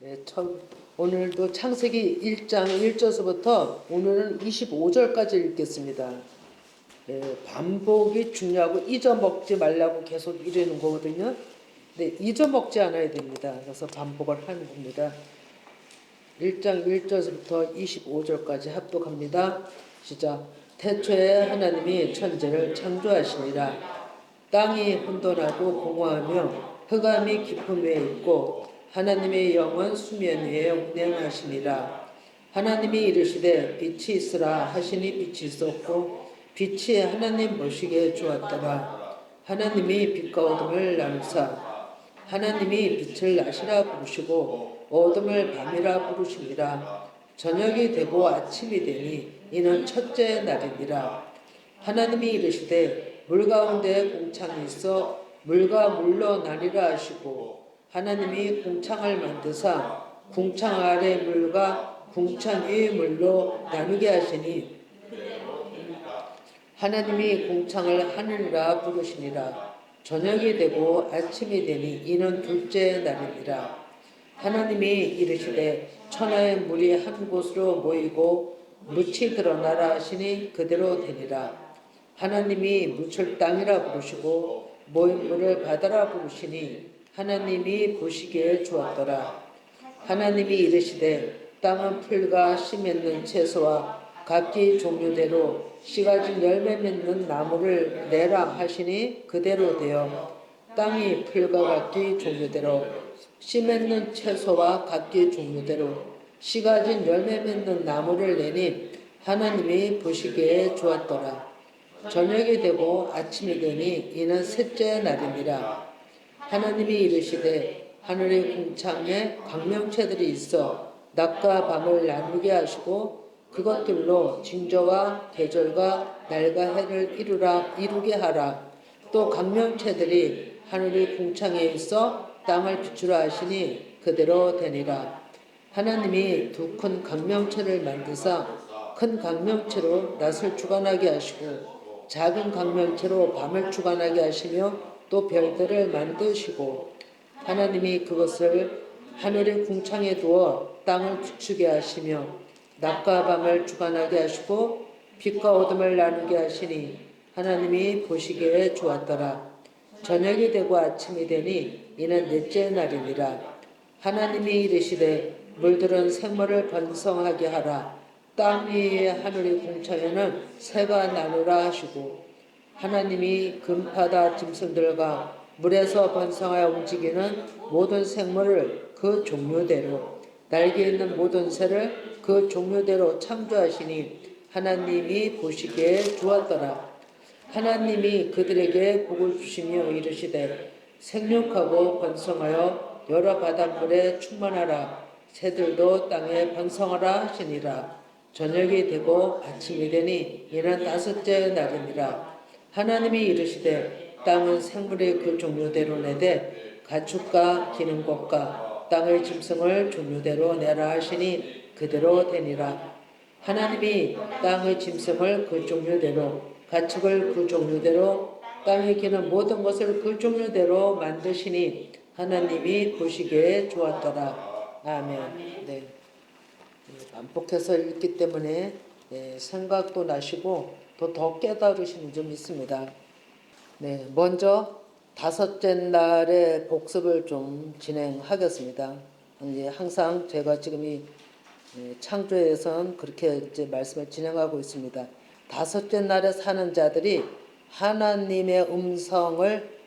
네, 오늘도 창세기 1장 1절서부터 오늘은 25절까지 읽겠습니다. 네, 반복이 중요하고 잊어먹지 말라고 계속 이러는 거거든요. 네, 잊어먹지 않아야 됩니다. 그래서 반복을 하는 겁니다. 1장 1절부터 25절까지 합독합니다. 시작. 태초에 하나님이 천지를 창조하시니라. 땅이 혼돈하고 공허하며 흑암이 깊음 위에 있고 하나님의 영은 수면 위에 운행하시니라. 하나님이 이르시되 빛이 있으라 하시니 빛이 있었고 빛이 하나님 보시기에 좋았더라. 하나님이 빛과 어둠을 나누사 하나님이 빛을 낮이라 부르시고 어둠을 밤이라 부르시니라. 저녁이 되고 아침이 되니 이는 첫째 날이니라. 하나님이 이르시되 물 가운데 공창이 있어 물과 물로 나뉘라 하시고 하나님이 공창을 만드사 궁창 아래 물과 궁창 위의 물로 나누게 하시니 하나님이 공창을 하늘이라 부르시니라. 저녁이 되고 아침이 되니 이는 둘째 날이니라. 하나님이 이르시되 천하의 물이 한 곳으로 모이고 묻이 드러나라 하시니 그대로 되니라. 하나님이 묻을 땅이라 부르시고 모인 물을 바다라 부르시니 하나님이 보시기에 좋았더라. 하나님이 이르시되 땅은 풀과 씨 맺는 채소와 각기 종류대로 씨 가진 열매 맺는 나무를 내라 하시니 그대로 되어 땅이 풀과 각기 종류대로 씨 맺는 채소와 각기 종류대로 씨 가진 열매 맺는 나무를 내니 하나님이 보시기에 좋았더라. 저녁이 되고 아침이 되니 이는 셋째 날이니라. 하나님이 이르시되 하늘의 궁창에 광명체들이 있어 낮과 밤을 나누게 하시고 그것들로 징조와 계절과 날과 해를 이루게 하라. 또 광명체들이 하늘의 궁창에 있어 땅을 비추라 하시니 그대로 되니라. 하나님이 두 큰 광명체를 만드사 큰 광명체로 낮을 주관하게 하시고 작은 광명체로 밤을 주관하게 하시며 또 별들을 만드시고 하나님이 그것을 하늘의 궁창에 두어 땅을 비추게 하시며 낮과 밤을 주관하게 하시고 빛과 어둠을 나누게 하시니 하나님이 보시기에 좋았더라. 저녁이 되고 아침이 되니 이는 넷째 날이니라. 하나님이 이르시되 물들은 생물을 번성하게 하라. 땅 위의 하늘의 궁창에는 새가 나누라 하시고 하나님이 금바다 짐승들과 물에서 번성하여 움직이는 모든 생물을 그 종류대로 날개 있는 모든 새를 그 종류대로 창조하시니 하나님이 보시기에 좋았더라. 하나님이 그들에게 복을 주시며 이르시되 생육하고 번성하여 여러 바닷물에 충만하라. 새들도 땅에 번성하라 하시니라. 저녁이 되고 아침이 되니 이는 다섯째 날이니라. 하나님이 이르시되 땅은 생물의 그 종류대로 내되 가축과 기는 것과 땅의 짐승을 종류대로 내라 하시니 그대로 되니라. 하나님이 땅의 짐승을 그 종류대로 가축을 그 종류대로 땅에 기는 모든 것을 그 종류대로 만드시니 하나님이 보시기에 좋았더라. 아멘. 네. 반복해서 읽기 때문에 생각도 나시고 또 더 깨달으시는 점이 있습니다. 네, 먼저 다섯째 날의 복습을 좀 진행하겠습니다. 이제 항상 제가 지금 이 창조에선 그렇게 이제 말씀을 진행하고 있습니다. 다섯째 날에 사는 자들이 하나님의 음성을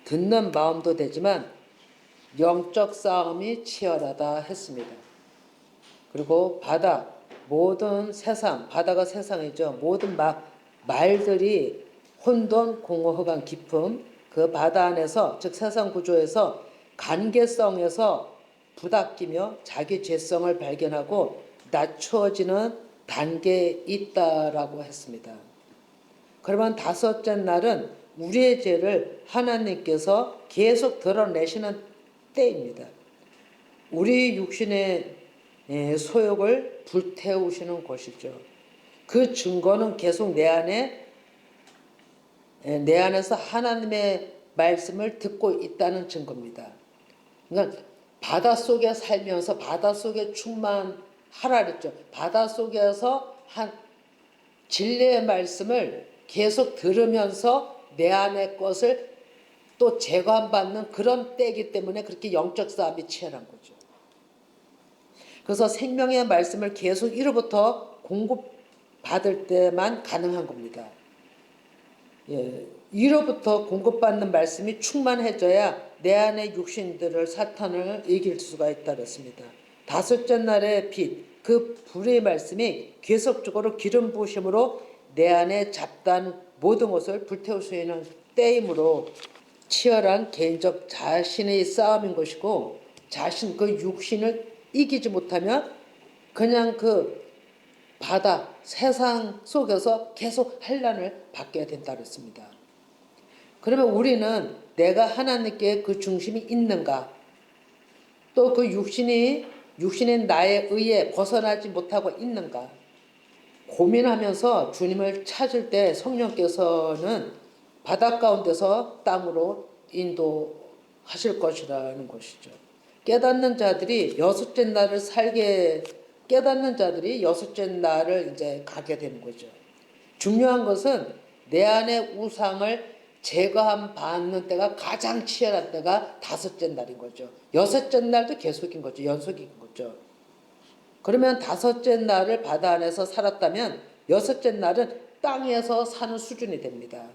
듣는 마음도 되지만 영적 싸움이 치열하다 했습니다. 그리고 바다, 모든 세상, 바다가 세상이죠. 모든 말들이 혼돈, 공허, 흑암, 깊음, 그 바다 안에서, 즉 세상 구조에서 관계성에서 부닥기며 자기 죄성을 발견하고 낮추어지는 단계에 있다라고 했습니다. 그러면 다섯째 날은 우리의 죄를 하나님께서 계속 드러내시는 때입니다. 우리 육신의 소욕을 불태우시는 것이죠. 그 증거는 계속 내 안에서 하나님의 말씀을 듣고 있다는 증거입니다. 그러니까 바닷속에 살면서 바닷속에 충만하라 그랬죠. 바닷속에서 한 진리의 말씀을 계속 들으면서 내 안의 것을 또 재관받는 그런 때이기 때문에 그렇게 영적 싸움이 치열한 거죠. 그래서 생명의 말씀을 계속 이로부터 공급받을 때만 가능한 겁니다. 예, 이로부터 공급받는 말씀이 충만해져야 내 안의 육신들을 사탄을 이길 수가 있다 그랬습니다. 다섯째 날의 빛, 그 불의 말씀이 계속적으로 기름 부으심으로 내 안에 잡다한 모든 것을 불태울 수 있는 때이므로 치열한 개인적 자신의 싸움인 것이고, 자신 그 육신을 이기지 못하면 그냥 그 바다 세상 속에서 계속 환난을 받게 된다 그랬습니다. 그러면 우리는 내가 하나님께 그 중심이 있는가, 또 그 육신의 나의 의에 벗어나지 못하고 있는가 고민하면서 주님을 찾을 때 성령께서는 바다 가운데서 땅으로 인도하실 것이라는 것이죠. 깨닫는 자들이 여섯째 날을 깨닫는 자들이 여섯째 날을 이제 가게 되는 거죠. 중요한 것은 내 안의 우상을 제거함 받는 때가 가장 치열한 때가 다섯째 날인 거죠. 여섯째 날도 계속인 거죠. 연속인 거죠. 그러면 다섯째 날을 바다 안에서 살았다면 여섯째 날은 땅에서 사는 수준이 됩니다.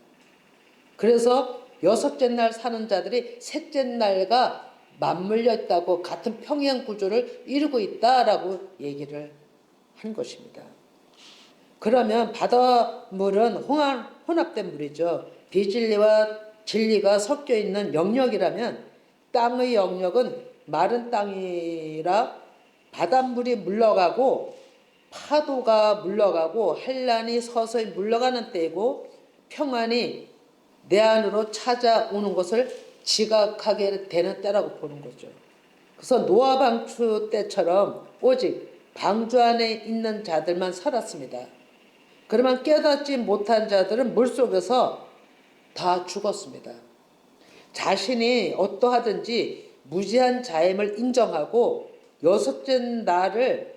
그래서 여섯째 날 사는 자들이 셋째 날과 맞물려 있다고 같은 평행 구조를 이루고 있다라고 얘기를 한 것입니다. 그러면 바닷물은 혼합된 물이죠. 비진리와 진리가 섞여 있는 영역이라면 땅의 영역은 마른 땅이라 바닷물이 물러가고 파도가 물러가고 한란이 서서히 물러가는 때이고 평안이 내 안으로 찾아오는 것을 지각하게 되는 때라고 보는 거죠. 그래서 노아 방주 때처럼 오직 방주 안에 있는 자들만 살았습니다. 그러면 깨닫지 못한 자들은 물속에서 다 죽었습니다. 자신이 어떠하든지 무지한 자임을 인정하고 여섯째 날을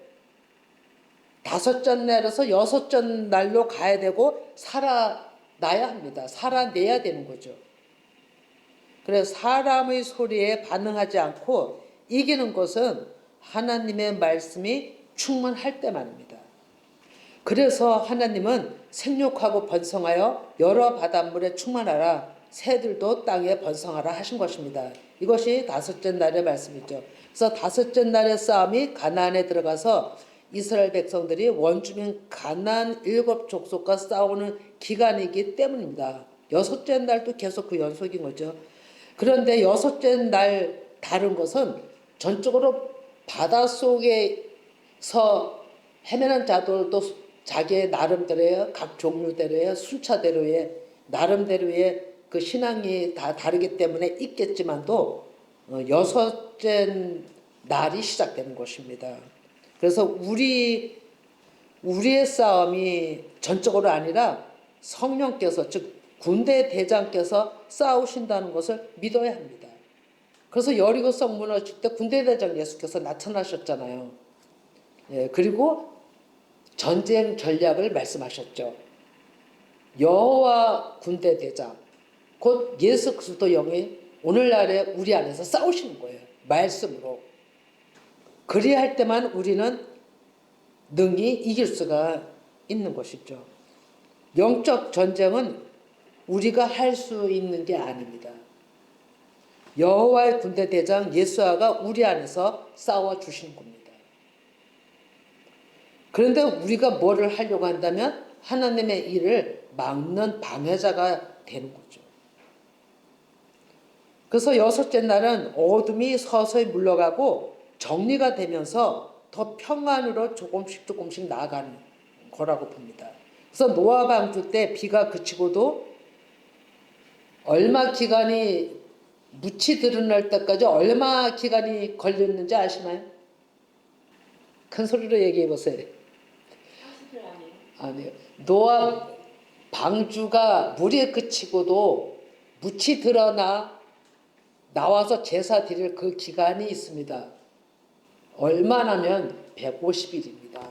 다섯째 날에서 여섯째 날로 가야 되고 살아나야 합니다. 살아내야 되는 거죠. 그래서 사람의 소리에 반응하지 않고 이기는 것은 하나님의 말씀이 충만할 때만입니다. 그래서 하나님은 생육하고 번성하여 여러 바닷물에 충만하라, 새들도 땅에 번성하라 하신 것입니다. 이것이 다섯째 날의 말씀이죠. 그래서 다섯째 날의 싸움이 가나안에 들어가서 이스라엘 백성들이 원주민 가나안 7족속과 싸우는 기간이기 때문입니다. 여섯째 날도 계속 그 연속인 거죠. 그런데 여섯째 날 다른 것은 전적으로 바닷속에서 헤매는 자들도 자기의 나름대로의 각 종류대로의 순차대로의 나름대로의 그 신앙이 다 다르기 때문에 있겠지만도 여섯째 날이 시작되는 것입니다. 그래서 우리의 싸움이 전적으로 아니라 성령께서, 즉 군대 대장께서 싸우신다는 것을 믿어야 합니다. 그래서 여리고성 무너질 때 군대 대장 예수께서 나타나셨잖아요. 예, 그리고 전쟁 전략을 말씀하셨죠. 여호와 군대 대장, 곧 예수 그리스도 영이 오늘날에 우리 안에서 싸우시는 거예요. 말씀으로. 그리야 할 때만 우리는 능히 이길 수가 있는 것이죠. 영적 전쟁은 우리가 할 수 있는 게 아닙니다. 여호와의 군대 대장 예수아가 우리 안에서 싸워주시는 겁니다. 그런데 우리가 뭐를 하려고 한다면 하나님의 일을 막는 방해자가 되는 거죠. 그래서 여섯째 날은 어둠이 서서히 물러가고 정리가 되면서 더 평안으로 조금씩 나아가는 거라고 봅니다. 그래서 노아 방주 때 비가 그치고도 얼마 기간이 묻히 드러날 때까지 얼마 기간이 걸렸는지 아시나요? 큰 소리로 얘기해 보세요. 40일 아니에요? 아니요. 노아 방주가 물에 그치고도 묻히 드러나 나와서 제사 드릴 그 기간이 있습니다. 얼마나면 150일입니다.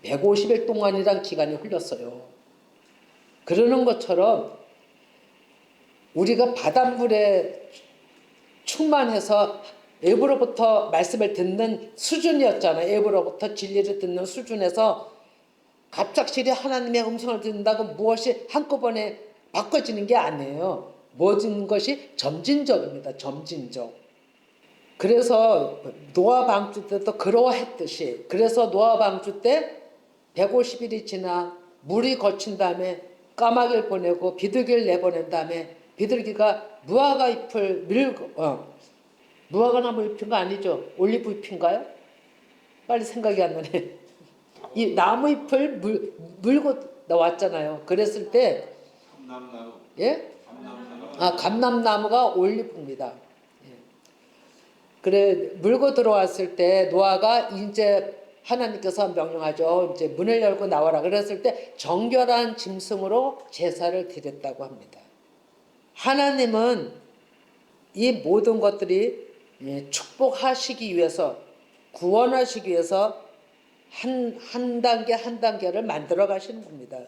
150일 동안이란 기간이 흘렀어요. 그러는 것처럼 우리가 바닷물에 충만해서 애부로부터 말씀을 듣는 수준이었잖아요. 애부로부터 진리를 듣는 수준에서 갑작스레 하나님의 음성을 듣는다고 무엇이 한꺼번에 바꿔지는 게 아니에요. 모든 것이 점진적입니다. 점진적. 그래서 노아 방주 때도 그러했듯이, 그래서 노아 방주 때 150일이 지나 물이 거친 다음에 까마귀를 보내고 비둘기를 내보낸 다음에 비둘기가 무화과 잎을 무화과 나무 잎인 거 아니죠? 올리브 잎인가요? 빨리 생각이 안 나네. 이 나무 잎을 물고 나왔잖아요. 그랬을 때 감람나무. 예? 감람나무. 감람나무가 올리브입니다. 예. 그래 물고 들어왔을 때 노아가 이제 하나님께서 명령하죠. 이제 문을 열고 나와라. 그랬을 때 정결한 짐승으로 제사를 드렸다고 합니다. 하나님은 이 모든 것들이 축복하시기 위해서, 구원하시기 위해서 한 단계 한 단계를 만들어 가시는 겁니다.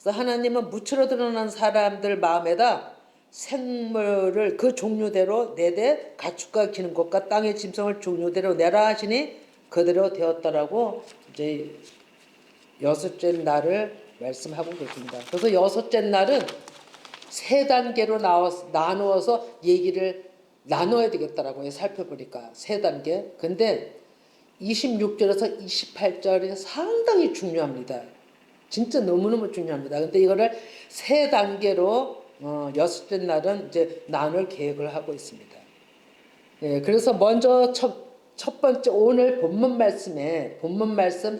그래서 하나님은 무치로 드러난 사람들 마음에다 생물을 그 종류대로 내되 가축과 기는 것과 땅의 짐승을 종류대로 내라 하시니 그대로 되었다라고 이제 여섯째 날을 말씀하고 계십니다. 그래서 여섯째 날은 세 단계로 나누어서 얘기를 나눠야 되겠다라고 살펴보니까 세 단계. 근데 26절에서 28절이 상당히 중요합니다. 진짜 너무너무 중요합니다. 근데 이거를 세 단계로 여섯째 날은 이제 나눌 계획을 하고 있습니다. 예, 그래서 먼저 첫 번째 오늘 본문 말씀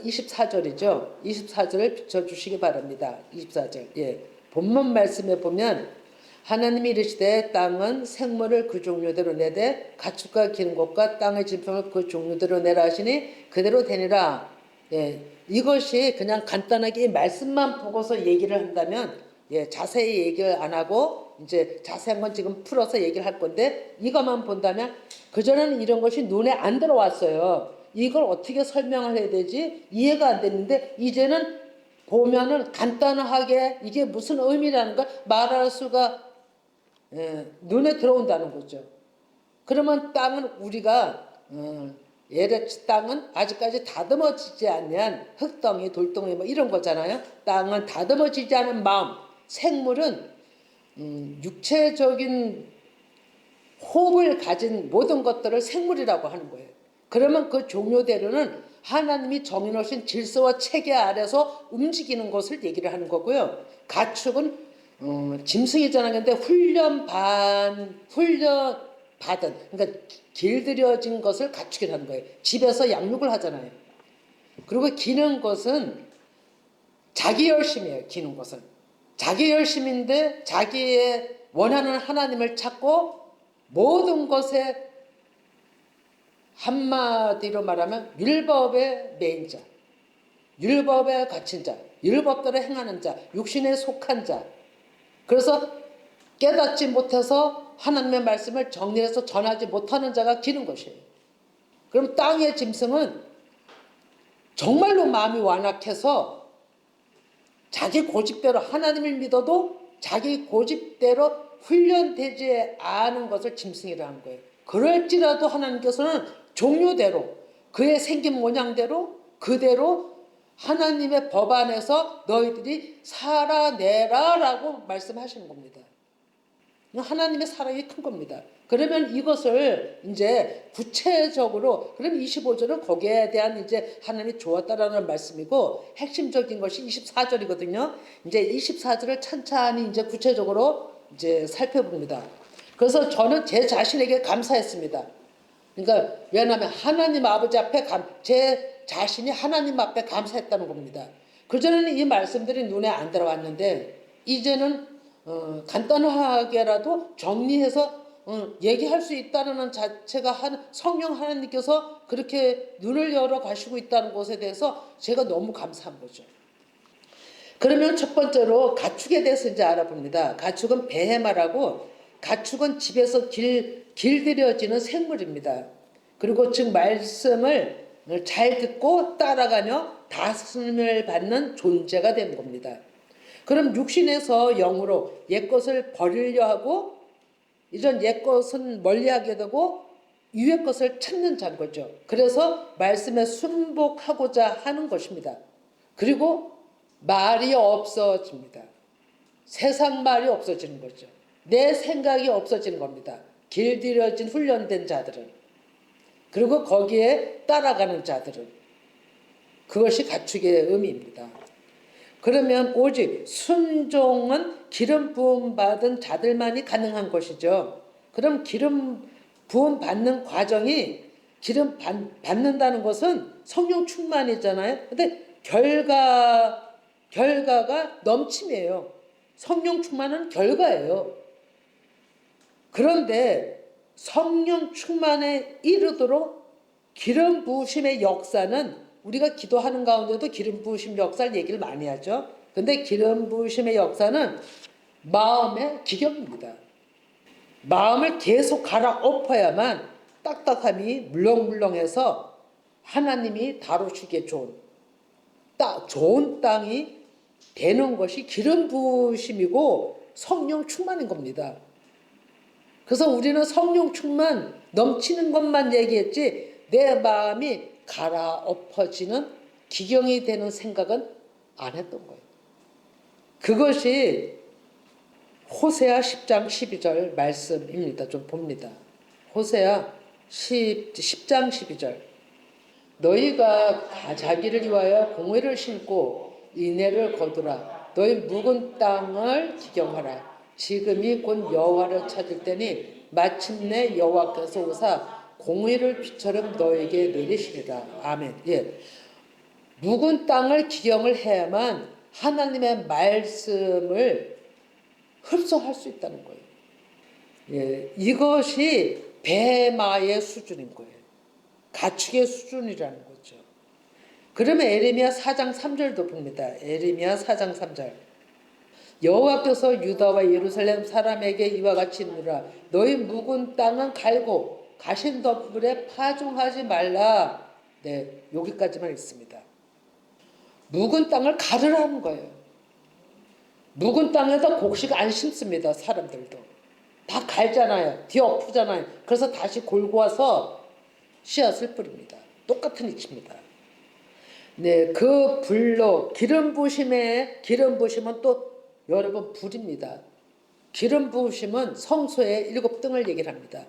24절이죠. 24절을 비춰주시기 바랍니다. 24절. 예, 본문 말씀에 보면 하나님이 이르시되 땅은 생물을 그 종류대로 내되 가축과 기는 것과 땅의 짐승을 그 종류대로 내라 하시니 그대로 되니라. 예, 이것이 그냥 간단하게 이 말씀만 보고서 얘기를 한다면 자세히 얘기를 안 하고 이제 자세한 건 지금 풀어서 얘기를 할 건데 이것만 본다면 그전에는 이런 것이 눈에 안 들어왔어요. 이걸 어떻게 설명을 해야 되지? 이해가 안 됐는데 이제는 보면은 간단하게 이게 무슨 의미라는 걸 말할 수가 눈에 들어온다는 거죠. 그러면 땅은 우리가 LH 땅은 아직까지 다듬어지지 않는 흙덩이, 돌덩이 뭐 이런 거잖아요. 땅은 다듬어지지 않은 마음, 생물은 육체적인 호흡을 가진 모든 것들을 생물이라고 하는 거예요. 그러면 그 종류대로는 하나님이 정해놓으신 질서와 체계 아래서 움직이는 것을 얘기를 하는 거고요. 가축은 짐승이잖아요. 근데 훈련 받은, 그러니까 길들여진 것을 가축이라는 거예요. 집에서 양육을 하잖아요. 그리고 기는 것은 자기 열심이에요. 기는 것은 자기 열심인데 자기의 원하는 하나님을 찾고 모든 것에 한마디로 말하면 율법의 매인 자, 율법에 갇힌 자, 율법대로 행하는 자, 육신에 속한 자. 그래서 깨닫지 못해서 하나님의 말씀을 정리해서 전하지 못하는 자가 기는 것이에요. 그럼 땅의 짐승은 정말로 마음이 완악해서 자기 고집대로 하나님을 믿어도 자기 고집대로 훈련되지 않은 것을 짐승이라 하는 거예요. 그럴지라도 하나님께서는 종류대로 그의 생긴 모양대로 그대로 하나님의 법 안에서 너희들이 살아내라라고 말씀하시는 겁니다. 하나님의 사랑이 큰 겁니다. 그러면 이것을 이제 구체적으로 그럼 25절은 거기에 대한 이제 하나님이 좋았다라는 말씀이고 핵심적인 것이 24절이거든요. 이제 24절을 찬찬히 이제 구체적으로 이제 살펴봅니다. 그래서 저는 제 자신에게 감사했습니다. 그러니까 왜냐하면 하나님 아버지 앞에 제 자신이 하나님 앞에 감사했다는 겁니다. 그전에는 이 말씀들이 눈에 안 들어왔는데 이제는 간단하게라도 정리해서 얘기할 수 있다는 자체가 성령 하나님께서 그렇게 눈을 열어 가시고 있다는 것에 대해서 제가 너무 감사한 거죠. 그러면 첫 번째로 가축에 대해서 이제 알아봅니다. 가축은 베헤마라고 가축은 집에서 길들여지는 생물입니다. 그리고 즉 말씀을 잘 듣고 따라가며 다스림을 받는 존재가 되는 겁니다. 그럼 육신에서 영으로 옛것을 버리려 하고 이전 옛것은 멀리하게 되고 위의 것을 찾는 자인 거죠. 그래서 말씀에 순복하고자 하는 것입니다. 그리고 말이 없어집니다. 세상 말이 없어지는 거죠. 내 생각이 없어지는 겁니다. 길들여진 훈련된 자들은. 그리고 거기에 따라가는 자들은. 그것이 가축의 의미입니다. 그러면 오직 순종은 기름 부음 받은 자들만이 가능한 것이죠. 그럼 기름 부음 받는 과정이 기름 받는다는 것은 성령 충만이잖아요. 근데 결과가 넘침이에요. 성령 충만은 결과예요. 그런데 성령 충만에 이르도록 기름 부으심의 역사는 우리가 기도하는 가운데도 기름 부으심 역사를 얘기를 많이 하죠. 근데 기름 부으심의 역사는 마음의 기경입니다. 마음을 계속 갈아엎어야만 딱딱함이 물렁물렁해서 하나님이 다루시기에 좋은 땅이 되는 것이 기름 부으심이고 성령 충만인 겁니다. 그래서 우리는 성령 충만 넘치는 것만 얘기했지 내 마음이 갈아엎어지는 기경이 되는 생각은 안 했던 거예요. 그것이 호세아 10장 12절 말씀입니다. 좀 봅니다. 호세아 10장 12절 너희가 자기를 위하여 공회를 심고 인애를 거두라. 너희 묵은 땅을 기경하라. 지금이 곧 여호와를 찾을 때니 마침내 여호와께서 오사 공의를 비처럼 너에게 내리시리라. 아멘. 예. 묵은 땅을 기경을 해야만 하나님의 말씀을 흡수할 수 있다는 거예요. 예. 이것이 배마의 수준인 거예요. 가축의 수준이라는 거죠. 그러면 에레미야 4장 3절도 봅니다. 에레미야 4장 3절 여호와께서 유다와 예루살렘 사람에게 이와 같이 이르라. 너희 묵은 땅은 갈고 가신 덤불에 파종하지 말라. 네, 여기까지만 있습니다. 묵은 땅을 가르라는 거예요. 묵은 땅에다 곡식 안 심습니다. 사람들도 다 갈잖아요. 뒤엎으잖아요. 그래서 다시 골고 와서 씨앗을 뿌립니다. 똑같은 이치입니다. 네, 그 불로 기름 부으심은 또 여러분 불입니다. 기름 부으심은 성소의 7등을 얘기를 합니다.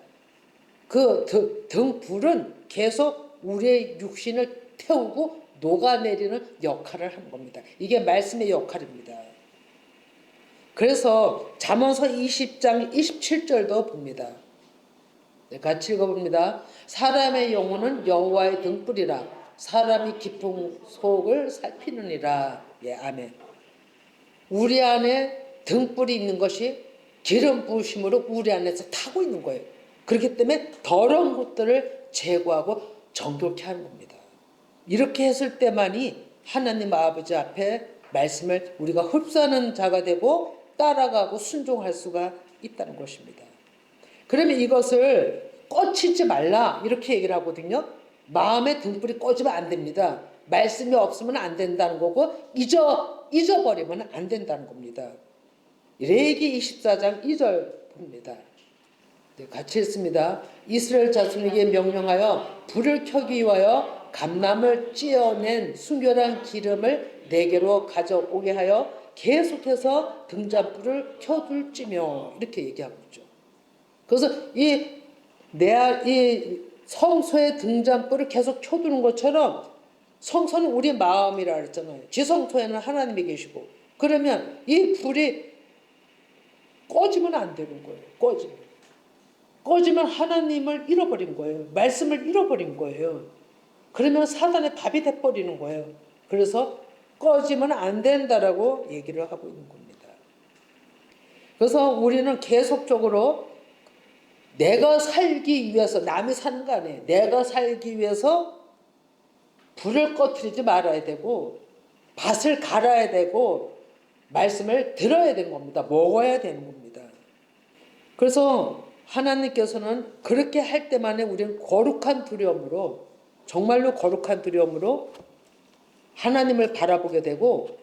그 등불은 계속 우리의 육신을 태우고 녹아내리는 역할을 하는 겁니다. 이게 말씀의 역할입니다. 그래서 잠언서 20장 27절도 봅니다. 네, 같이 읽어봅니다. 사람의 영혼은 여호와의 등불이라 사람이 깊은 속을 살피느니라. 예, 아멘. 우리 안에 등불이 있는 것이 기름 부으심으로 우리 안에서 타고 있는 거예요. 그렇기 때문에 더러운 것들을 제거하고 정결케 하는 겁니다. 이렇게 했을 때만이 하나님 아버지 앞에 말씀을 우리가 흡수하는 자가 되고 따라가고 순종할 수가 있다는 것입니다. 그러면 이것을 꺼치지 말라 이렇게 얘기를 하거든요. 마음의 등불이 꺼지면 안 됩니다. 말씀이 없으면 안 된다는 거고 잊어버리면 안 된다는 겁니다. 레위기 24장 2절 봅니다. 네, 같이 읽습니다. 이스라엘 자손에게 명령하여 불을 켜기 위하여 감람을 찧어낸 순결한 기름을 내게로 가져오게 하여 계속해서 등잔불을 켜둘지며 이렇게 얘기하고 있죠. 그래서 이 성소의 등잔불을 계속 켜두는 것처럼 성소는 우리 마음이라 그랬잖아요. 지성소에는 하나님이 계시고 그러면 이 불이 꺼지면 안 되는 거예요. 꺼지면 하나님을 잃어버린 거예요. 말씀을 잃어버린 거예요. 그러면 사단의 밥이 돼버리는 거예요. 그래서 꺼지면 안 된다라고 얘기를 하고 있는 겁니다. 그래서 우리는 계속적으로 내가 살기 위해서 남이 사는 거 아니에요. 내가 살기 위해서 불을 꺼트리지 말아야 되고 밭을 갈아야 되고 말씀을 들어야 되는 겁니다. 먹어야 되는 겁니다. 그래서 하나님께서는 그렇게 할 때만에 우리는 거룩한 두려움으로, 정말로 거룩한 두려움으로 하나님을 바라보게 되고,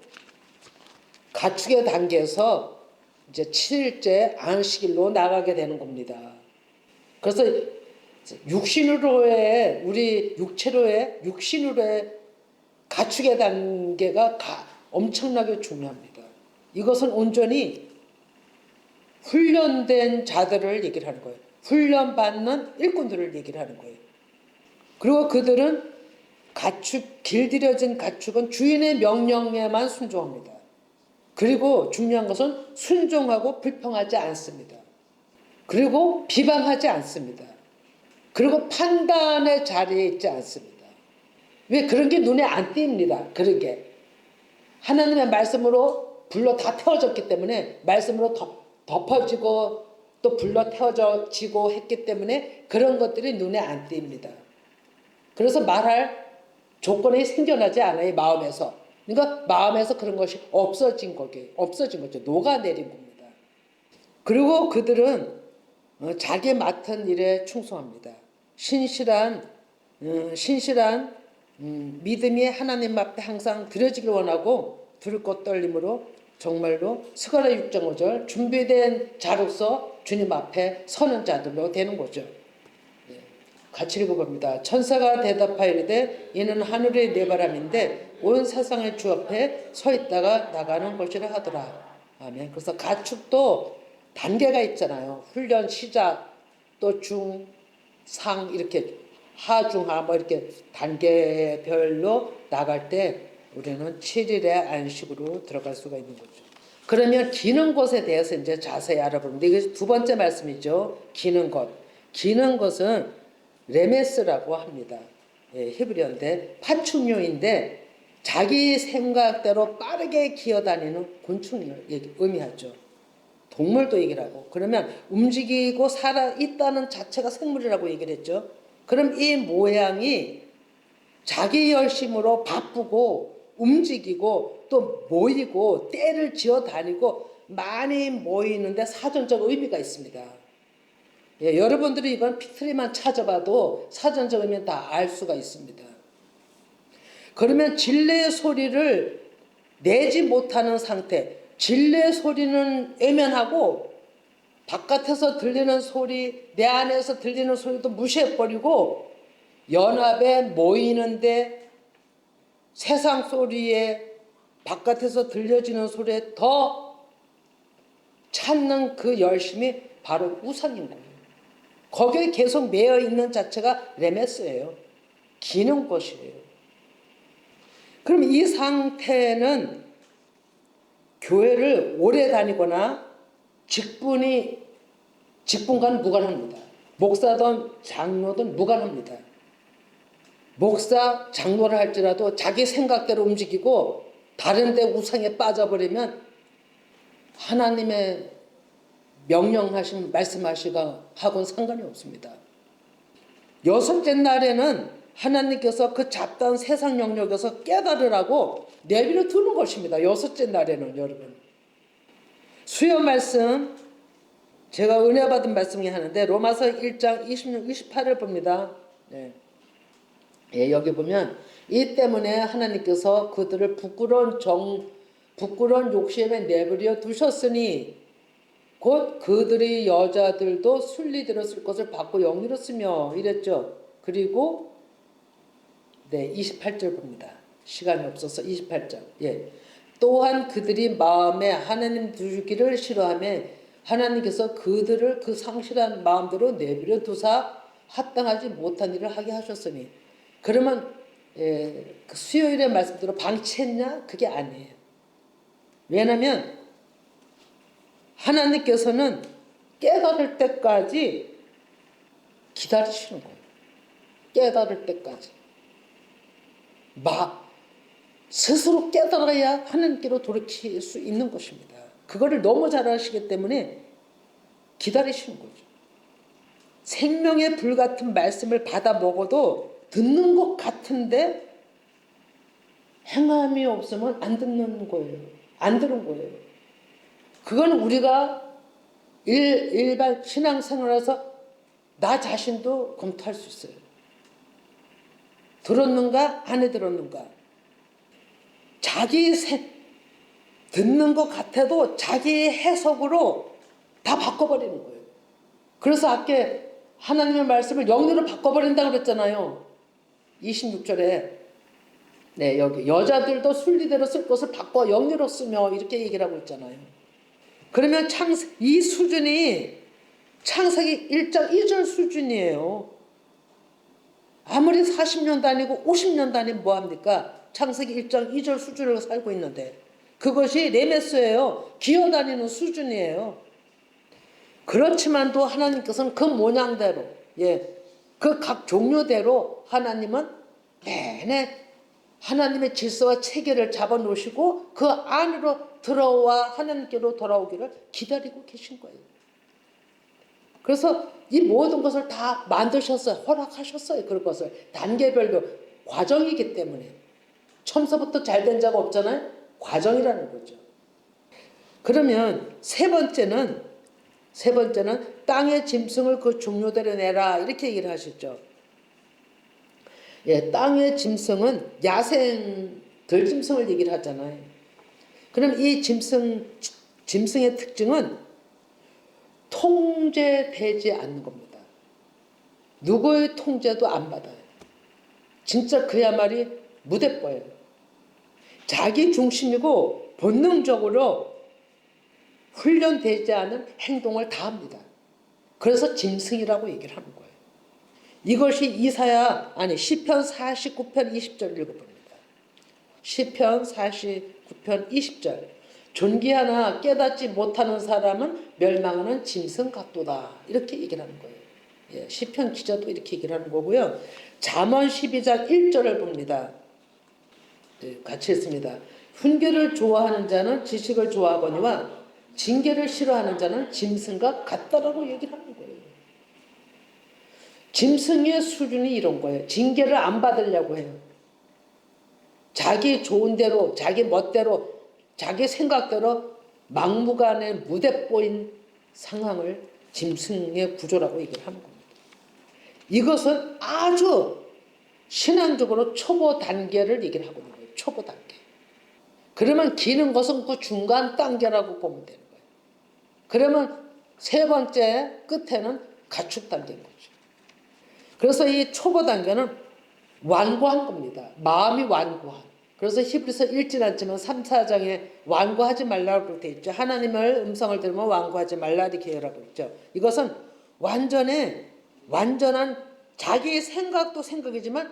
가축의 단계에서 이제 7일째 안식일로 나가게 되는 겁니다. 그래서 육신으로의, 우리 육신으로의 가축의 단계가 엄청나게 중요합니다. 이것은 온전히 훈련된 자들을 얘기를 하는 거예요. 훈련받는 일꾼들을 얘기를 하는 거예요. 그리고 그들은 길들여진 가축은 주인의 명령에만 순종합니다. 그리고 중요한 것은 순종하고 불평하지 않습니다. 그리고 비방하지 않습니다. 그리고 판단의 자리에 있지 않습니다. 왜? 그런 게 눈에 안 띕니다. 그런 게. 하나님의 말씀으로 불로 다 태워졌기 때문에, 말씀으로 덮어지고 또 불로 태워지고 했기 때문에 그런 것들이 눈에 안 띕니다. 그래서 말할 조건이 생겨나지 않아요. 마음에서. 그러니까 마음에서 그런 것이 없어진 거죠. 녹아내린 겁니다. 그리고 그들은 자기 맡은 일에 충성합니다. 신실한 믿음이 하나님 앞에 항상 드려지길 원하고 두를 것 떨림으로 정말로 스가랴 6장 5절 준비된 자로서 주님 앞에 서는 자들로 되는 거죠. 같이 읽어봅니다. 천사가 대답하이르되 이는 하늘의 네 바람인데 온 세상의 주 앞에 서 있다가 나가는 것이라 하더라. 아멘. 그래서 가축도 단계가 있잖아요. 훈련 시작, 또 중, 상 이렇게 하중하 뭐 이렇게 단계별로 나갈 때 우리는 7일의 안식으로 들어갈 수가 있는 거죠. 그러면 기는 것에 대해서 이제 자세히 알아보는데 이게 두 번째 말씀이죠. 기는 것. 기는 것은 레메스라고 합니다. 예, 히브리어인데 파충류인데 자기 생각대로 빠르게 기어다니는 곤충을 의미하죠. 동물도 얘기를 하고, 그러면 움직이고 살아있다는 자체가 생물이라고 얘기를 했죠. 그럼 이 모양이 자기 열심으로 바쁘고 움직이고 또 모이고 떼를 지어 다니고 많이 모이는데 사전적 의미가 있습니다. 예, 여러분들이 이건 픽트리만 찾아봐도 사전적 의미는 다 알 수가 있습니다. 그러면 진례의 소리를 내지 못하는 상태, 진례의 소리는 외면하고 바깥에서 들리는 소리, 내 안에서 들리는 소리도 무시해버리고 연합에 모이는데 세상 소리에 바깥에서 들려지는 소리에 더 찾는 그 열심이 바로 우상인 거예요. 거기에 계속 매여 있는 자체가 레메스예요. 기는 것이에요. 그럼 이 상태는 교회를 오래 다니거나 직분과는 무관합니다. 목사든 장로든 무관합니다. 목사, 장로를 할지라도 자기 생각대로 움직이고 다른 데 우상에 빠져버리면 하나님의 명령하신 말씀하시고는 상관이 없습니다. 여섯째 날에는 하나님께서 그 잡다한 세상 영역에서 깨달으라고 내버려 두는 것입니다. 여섯째 날에는 여러분. 수요 말씀 제가 은혜 받은 말씀 중에 하는데 로마서 1장 26, 28을 봅니다. 네. 예, 여기 보면 이 때문에 하나님께서 그들을 부끄러운 욕심에 내버려 두셨으니 곧 그들의 여자들도 순리대로 쓸 것을 받고 영리로 쓰며 이랬죠. 그리고 네, 28절 봅니다. 시간이 없어서 28절. 예. 또한 그들이 마음에 하나님 두기를 싫어하며 하나님께서 그들을 그 상실한 마음대로 내버려 두사 합당하지 못한 일을 하게 하셨으니. 그러면 그 수요일의 말씀대로 방치했냐? 그게 아니에요. 왜냐하면 하나님께서는 깨달을 때까지 기다리시는 거예요. 깨달을 때까지. 스스로 깨달아야 하나님께로 돌이킬 수 있는 것입니다. 그거를 너무 잘 아시기 때문에 기다리시는 거죠. 생명의 불같은 말씀을 받아 먹어도 듣는 것 같은데 행함이 없으면 안 듣는 거예요. 안 들은 거예요. 그건 우리가 일반 신앙생활에서 나 자신도 검토할 수 있어요. 들었는가 안 들었는가. 자기 듣는 것 같아도 자기 해석으로 다 바꿔버리는 거예요. 그래서 아까 하나님의 말씀을 영리로 바꿔버린다고 그랬잖아요. 26절에 네, 여기 여자들도 순리대로 쓸 것을 바꿔 영리로 쓰며 이렇게 얘기를 하고 있잖아요. 그러면 이 수준이 창세기 1장 2절 수준이에요. 아무리 40년 다니고 50년 다니면 뭐합니까? 창세기 1장 2절 수준으로 살고 있는데 그것이 레메스예요. 기어다니는 수준이에요. 그렇지만도 하나님께서는 그 모양대로 그 각 종류대로 하나님은 내내 하나님의 질서와 체계를 잡아놓으시고 그 안으로 들어와 하나님께로 돌아오기를 기다리고 계신 거예요. 그래서 이 모든 것을 다 만드셨어요. 허락하셨어요. 그런 것을 단계별로 과정이기 때문에 처음서부터 잘된 자가 없잖아요. 과정이라는 거죠. 그러면 세 번째는 땅의 짐승을 그 종류대로 내라 이렇게 얘기를 하셨죠. 땅의 짐승은 야생 들짐승을 얘기를 하잖아요. 그럼 이 짐승의 특징은 통제되지 않는 겁니다. 누구의 통제도 안 받아요. 진짜 그야말이 무대뽀예요. 자기 중심이고 본능적으로 훈련되지 않은 행동을 다 합니다. 그래서 짐승이라고 얘기를 하는 거예요. 이것이 시편 49편 20절 읽어봅니다. 시편 49편 20절 존귀하나 깨닫지 못하는 사람은 멸망하는 짐승 같도다 이렇게 얘기를 하는 거예요. 시편 기자도 이렇게 얘기를 하는 거고요. 잠언 12장 1절을 봅니다. 같이 했습니다. 훈계를 좋아하는 자는 지식을 좋아하거니와 징계를 싫어하는 자는 짐승과 같다라고 얘기를 하는 거예요. 짐승의 수준이 이런 거예요. 징계를 안 받으려고 해요. 자기 좋은 대로, 자기 멋대로, 자기 생각대로 막무가내 무대뽀인 상황을 짐승의 구조라고 얘기를 하는 겁니다. 이것은 아주 신앙적으로 초보 단계를 얘기를 하고 있는 거예요. 초보 단계. 그러면 기는 것은 그 중간 단계라고 보면 되는 거예요. 그러면 세 번째 끝에는 가축 단계인 거죠. 그래서 이 초보 단계는 완고한 겁니다. 마음이 완고한. 그래서 히브리서 읽진 않지만 3, 4장에 완고하지 말라고 되어 있죠. 하나님의 음성을 들으면 완고하지 말라 이렇게 얘기하고 있죠. 이것은 완전한 자기 생각도 생각이지만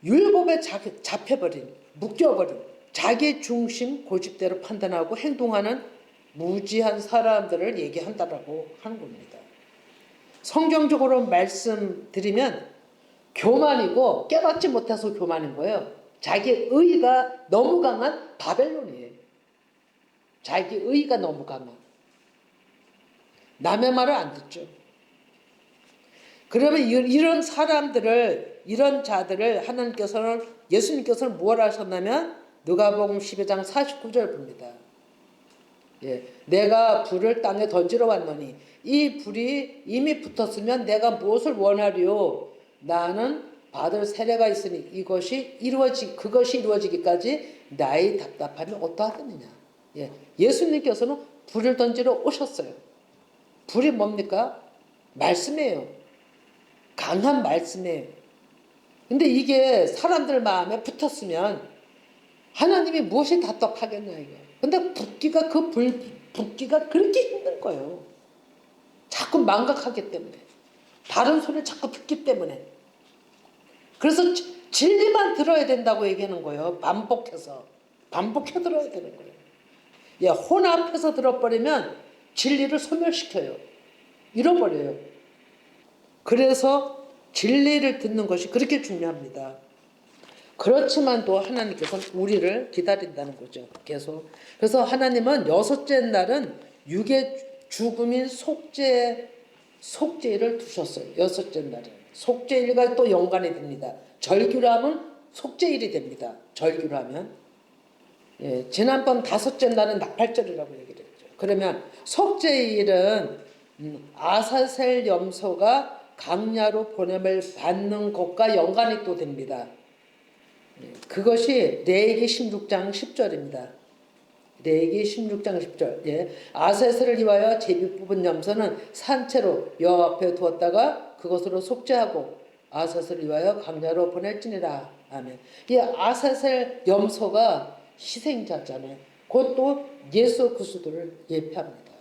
율법에 잡혀버린, 묶여버린 자기 중심 고집대로 판단하고 행동하는 무지한 사람들을 얘기한다라고 하는 겁니다. 성경적으로 말씀드리면 교만이고 깨닫지 못해서 교만인 거예요. 자기 의가 너무 강한 바벨론이에요. 자기 의가 너무 강한. 남의 말을 안 듣죠. 그러면 이런 사람들을 이런 자들을 예수님께서는 무엇 하셨냐면 누가복음 12장 49절 봅니다. 내가 불을 땅에 던지러 왔노니 이 불이 이미 붙었으면 내가 무엇을 원하리요? 나는 받을 세례가 있으니 그것이 이루어지기까지 나의 답답함이 어떠하겠느냐. 예수님께서는 불을 던지러 오셨어요. 불이 뭡니까? 말씀이에요. 강한 말씀이에요. 근데 이게 사람들 마음에 붙었으면 하나님이 무엇이 답답하겠냐 이거. 근데 붙기가 그렇게 힘든 거예요. 자꾸 망각하기 때문에. 다른 소리를 자꾸 듣기 때문에. 그래서 진리만 들어야 된다고 얘기하는 거예요. 반복해 들어야 되는 거예요. 혼합해서 들어버리면 진리를 소멸시켜요. 잃어버려요. 그래서 진리를 듣는 것이 그렇게 중요합니다. 그렇지만 또 하나님께서는 우리를 기다린다는 거죠. 계속. 그래서 하나님은 여섯째 날은 육의 죽음인 속죄일을 두셨어요. 여섯째 날은. 속죄일과 또 연관이 됩니다. 절기로 하면 속죄일이 됩니다. 절기로 하면. 지난번 다섯째 날은 나팔절이라고 얘기를 했죠. 그러면 속죄일은 아사셀 염소가 강야로 보냄을 받는 것과 연관이 또 됩니다. 그것이 레위기 16장 10절입니다. 레위기 16장 10절. 예. 아세스를 위하여 제비 뽑은 염소는 산채로 여호와 앞에 두었다가 그것으로 속죄하고 아세스를 위하여 강야로 보낼지니라. 아멘. 이 아세셀 염소가 희생자잖아요. 그것도 예수 그리스도를 예표합니다.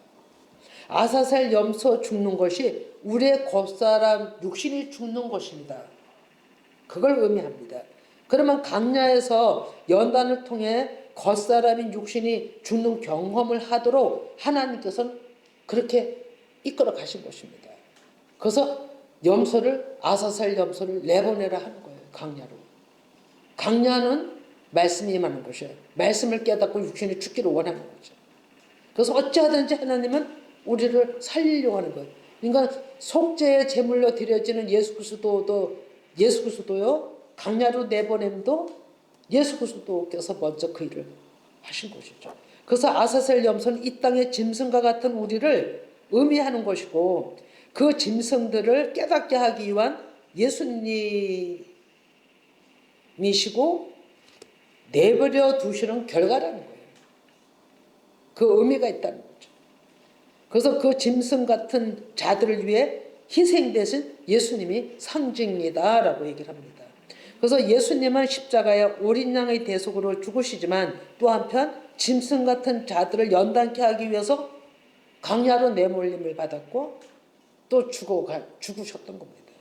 아사셀 염소 죽는 것이 우리의 겉사람 육신이 죽는 것입니다. 그걸 의미합니다. 그러면 강야에서 연단을 통해 겉사람인 육신이 죽는 경험을 하도록 하나님께서는 그렇게 이끌어 가신 것입니다. 그래서 염소를 아사셀 염소를 내보내라 하는 거예요. 강야로. 강야는 말씀이 임하는 것이에요. 말씀을 깨닫고 육신이 죽기를 원하는 거죠. 그래서 어찌하든지 하나님은 우리를 살리려고 하는 거예요. 그러니까 속죄의 제물로 드려지는 예수 그리스도요 강야로 내보냄도 예수 그리스도께서 먼저 그 일을 하신 것이죠. 그래서 아사셀 염소는 이 땅의 짐승과 같은 우리를 의미하는 것이고 그 짐승들을 깨닫게 하기 위한 예수님이시고 내버려 두시는 결과라는 거예요. 그 의미가 있다는 거죠. 그래서 그 짐승 같은 자들을 위해 희생되신 예수님이 상징이다라고 얘기를 합니다. 그래서 예수님은 십자가에 어린 양의 대속으로 죽으시지만 또 한편 짐승 같은 자들을 연단케 하기 위해서 강야로 내몰림을 받았고 또 죽으셨던 겁니다.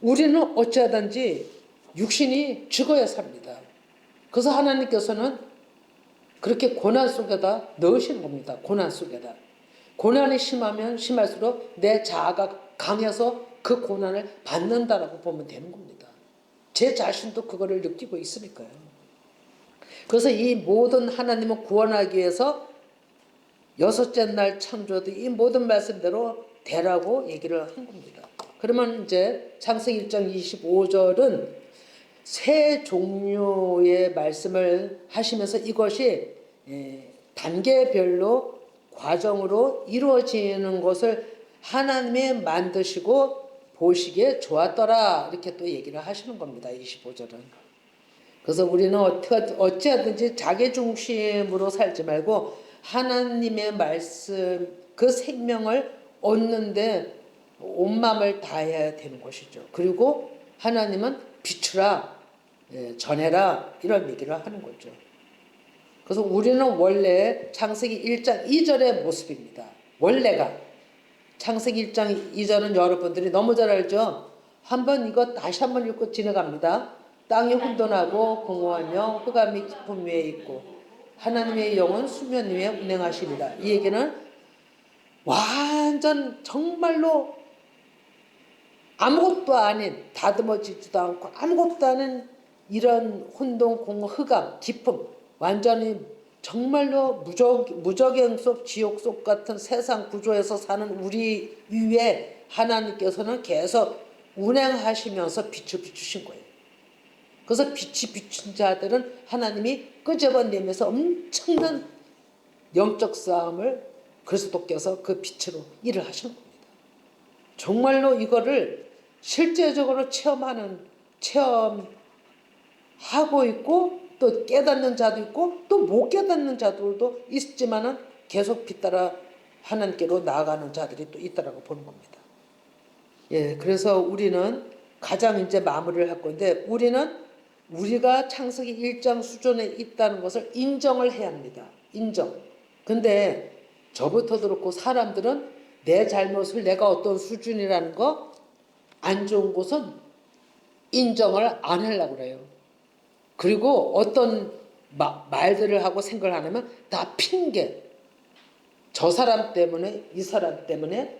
우리는 어찌하든지 육신이 죽어야 삽니다. 그래서 하나님께서는 그렇게 고난 속에다 넣으시는 겁니다. 고난 속에다. 고난이 심하면 심할수록 내 자아가 강해서 그 고난을 받는다라고 보면 되는 겁니다. 제 자신도 그거를 느끼고 있으니까요. 그래서 이 모든 하나님을 구원하기 위해서 여섯째 날 창조도 이 모든 말씀대로 되라고 얘기를 한 겁니다. 그러면 이제 창세기 1장 25절은 세 종류의 말씀을 하시면서 이것이 단계별로 과정으로 이루어지는 것을 하나님이 만드시고 보시기에 좋았더라 이렇게 또 얘기를 하시는 겁니다. 25절은. 그래서 우리는 어찌하든지 자기 중심으로 살지 말고 하나님의 말씀 그 생명을 얻는데 온 마음을 다해야 되는 것이죠. 그리고 하나님은 비추라 전해라 이런 얘기를 하는 거죠. 그래서 우리는 원래 창세기 1장 2절의 모습입니다. 원래가 창세기 1장 2절은 여러분들이 너무 잘 알죠. 한번 이거 다시 한번 읽고 지나갑니다. 땅이 혼돈하고 공허하며 흑암이 깊은 위에 있고 하나님의 영은 수면 위에 운행하시리라. 이 얘기는 완전 정말로 아무것도 아닌 다듬어지지도 않고 아무것도 아닌 이런 혼돈 공허 흑암 깊음 완전히 정말로 무적행 속 지옥 속 같은 세상 구조에서 사는 우리 위에 하나님께서는 계속 운행하시면서 빛을 비추신 거예요. 그래서 빛이 비춘 자들은 하나님이 끄집어내면서 엄청난 영적 싸움을 그리스도께서 그 빛으로 일을 하시는 겁니다. 정말로 이거를 실제적으로 체험하고 있고 또 깨닫는 자도 있고 또 못 깨닫는 자들도 있지만은 계속 빛따라 하나님께로 나아가는 자들이 또 있다라고 보는 겁니다. 예, 그래서 우리는 가장 이제 마무리를 할 건데 우리가 창세기 1장 수준에 있다는 것을 인정을 해야 합니다. 인정. 근데 저부터 그렇고 사람들은 내 잘못을 내가 어떤 수준이라는 거 안 좋은 것은 인정을 안 하려고 그래요. 그리고 어떤 말들을 하고 생각을 하냐면 다 핑계. 저 사람 때문에 이 사람 때문에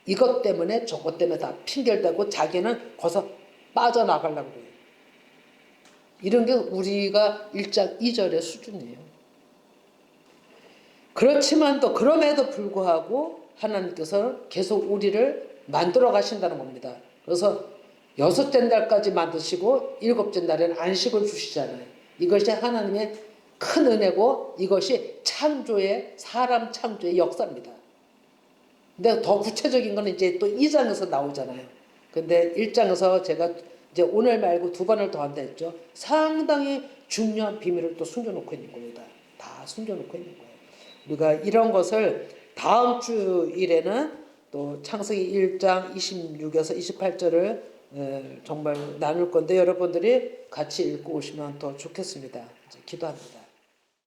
이것 때문에 저것 때문에 다 핑계를 대고 자기는 거기서 빠져나가려고 그래요. 이런 게 우리가 1장 2절의 수준이에요. 그렇지만 또 그럼에도 불구하고 하나님께서는 계속 우리를 만들어 가신다는 겁니다. 그래서 6째 날까지 만드시고 7째 날에는 안식을 주시잖아요. 이것이 하나님의 큰 은혜고 이것이 창조의 사람 창조의 역사입니다. 근데 더 구체적인 거는 이제 또 2장에서 나오잖아요. 근데 1장에서 제가 이제 오늘 말고 2번을 더 한다 했죠. 상당히 중요한 비밀을 또 숨겨놓고 있는 겁니다. 다 숨겨놓고 있는 거예요. 우리가 이런 것을 다음 주일에는 또 창세기 1장 26에서 28절을 정말 나눌 건데 여러분들이 같이 읽고 오시면 더 좋겠습니다. 이제 기도합니다.